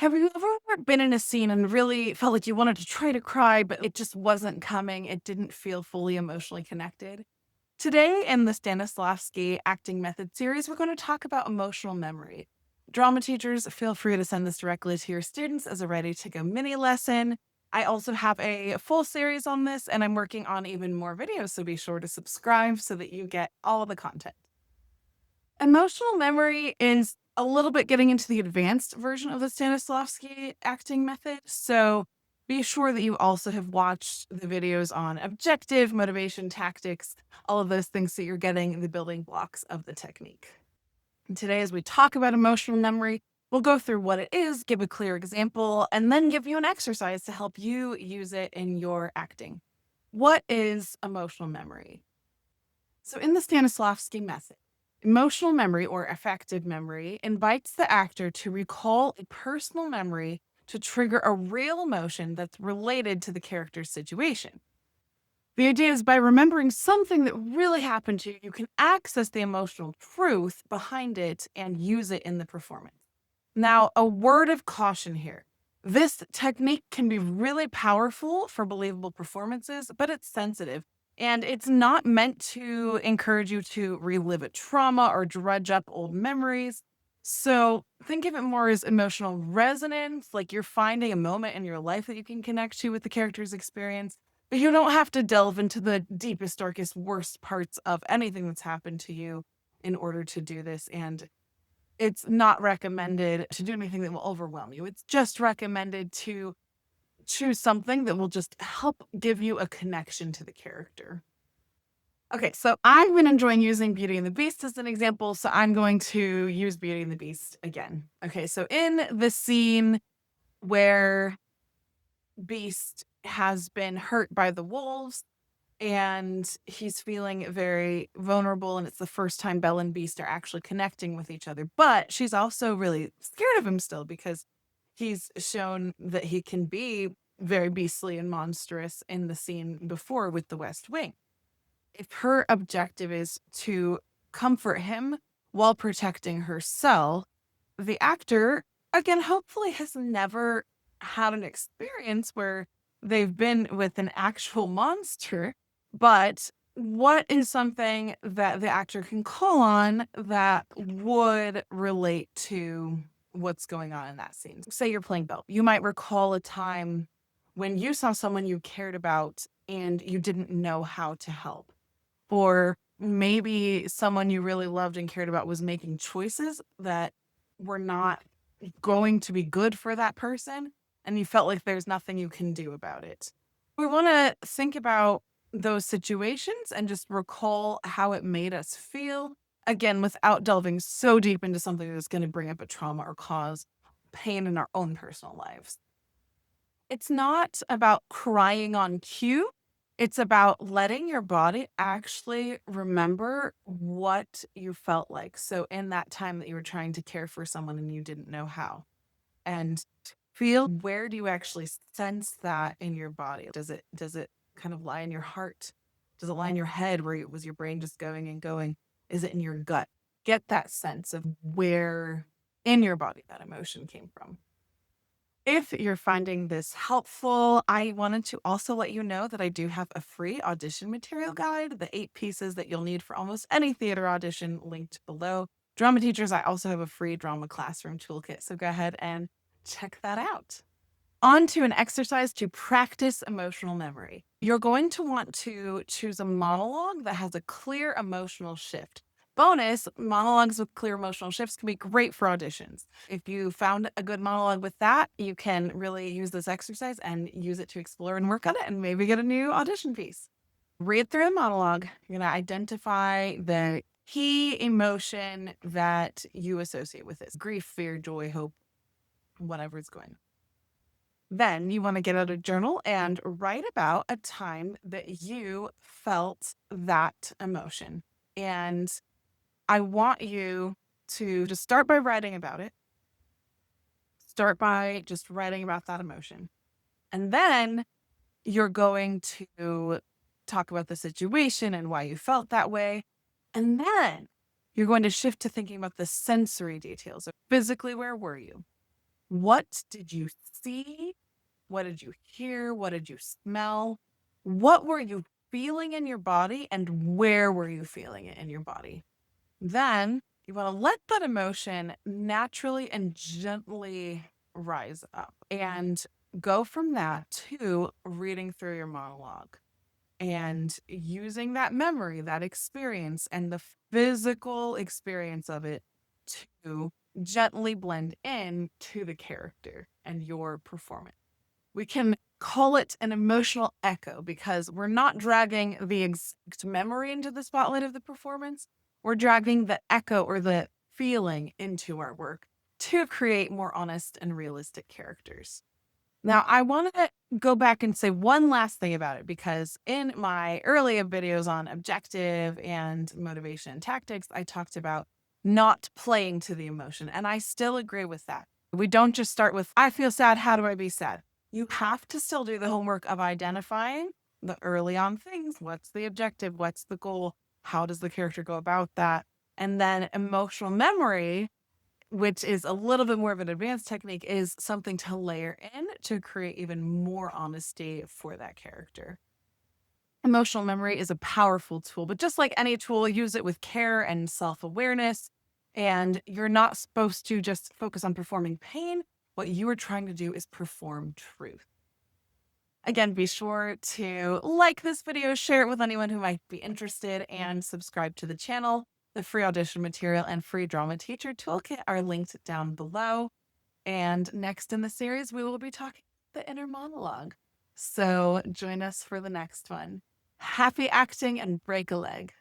Have you ever been in a scene and really felt like you wanted to try to cry, but it just wasn't coming? It didn't feel fully emotionally connected? Today, in the Stanislavski Acting Method series, we're going to talk about emotional memory. Drama teachers, feel free to send this directly to your students as a ready to go mini lesson. I also have a full series on this, and I'm working on even more videos, so be sure to subscribe so that you get all the content. Emotional memory is a little bit getting into the advanced version of the Stanislavski acting method. So be sure that you also have watched the videos on objective, motivation, tactics, all of those things so you're getting the building blocks of the technique. And today, as we talk about emotional memory, we'll go through what it is, give a clear example, and then give you an exercise to help you use it in your acting. What is emotional memory? So, in the Stanislavski method, emotional memory or affective memory invites the actor to recall a personal memory to trigger a real emotion that's related to the character's situation. The idea is by remembering something that really happened to you, you can access the emotional truth behind it and use it in the performance. Now, a word of caution here. This technique can be really powerful for believable performances, but it's sensitive. And it's not meant to encourage you to relive a trauma or dredge up old memories. So think of it more as emotional resonance, like you're finding a moment in your life that you can connect to with the character's experience. But you don't have to delve into the deepest, darkest, worst parts of anything that's happened to you in order to do this. And it's not recommended to do anything that will overwhelm you. It's just recommended to choose something that will just help give you a connection to the character. Okay, so I've been enjoying using Beauty and the Beast as an example, so I'm going to use Beauty and the Beast again. Okay, so in the scene where Beast has been hurt by the wolves and he's feeling very vulnerable, and it's the first time Belle and Beast are actually connecting with each other, but she's also really scared of him still because he's shown that he can be very beastly and monstrous in the scene before with the West Wing. If her objective is to comfort him while protecting herself, the actor, again, hopefully has never had an experience where they've been with an actual monster, but what is something that the actor can call on that would relate to what's going on in that scene? Say you're playing Belle. You might recall a time when you saw someone you cared about and you didn't know how to help. Or maybe someone you really loved and cared about was making choices that were not going to be good for that person, and you felt like there's nothing you can do about it. We want to think about those situations and just recall how it made us feel, again, without delving so deep into something that's going to bring up a trauma or cause pain in our own personal lives. It's not about crying on cue. It's about letting your body actually remember what you felt like. So, in that time that you were trying to care for someone and you didn't know how, and feel where do you actually sense that in your body? Does it kind of lie in your heart? Does it lie in your head where was your brain just going and going? Is it in your gut? Get that sense of where in your body that emotion came from. If you're finding this helpful, I wanted to also let you know that I do have a free audition material guide, the 8 pieces that you'll need for almost any theater audition linked below. Drama teachers, I also have a free drama classroom toolkit, so go ahead and check that out. On to an exercise to practice emotional memory. You're going to want to choose a monologue that has a clear emotional shift. Bonus, monologues with clear emotional shifts can be great for auditions. If you found a good monologue with that, you can really use this exercise and use it to explore and work on it and maybe get a new audition piece. Read through the monologue. You're going to identify the key emotion that you associate with this grief, fear, joy, hope, whatever is going on. Then you want to get out a journal and write about a time that you felt that emotion. And I want you to just start by writing about it. Start by just writing about that emotion. And then you're going to talk about the situation and why you felt that way. And then you're going to shift to thinking about the sensory details. Physically, where were you? What did you see? What did you hear? What did you smell? What were you feeling in your body, and where were you feeling it in your body? Then you want to let that emotion naturally and gently rise up and go from that to reading through your monologue and using that memory, that experience, and the physical experience of it to gently blend in to the character and your performance. We can call it an emotional echo because we're not dragging the exact memory into the spotlight of the performance. We're dragging the echo or the feeling into our work to create more honest and realistic characters. Now, I want to go back and say one last thing about it because in my earlier videos on objective and motivation and tactics, I talked about not playing to the emotion. And I still agree with that. We don't just start with, I feel sad. How do I be sad? You have to still do the homework of identifying the early on things. What's the objective? What's the goal? How does the character go about that? And then emotional memory, which is a little bit more of an advanced technique, is something to layer in to create even more honesty for that character. Emotional memory is a powerful tool, but just like any tool, use it with care and self-awareness. And you're not supposed to just focus on performing pain. What you are trying to do is perform truth. Again, be sure to like this video, share it with anyone who might be interested, and subscribe to the channel. The free audition material and free drama teacher toolkit are linked down below. And next in the series, we will be talking the inner monologue. So join us for the next one. Happy acting and break a leg.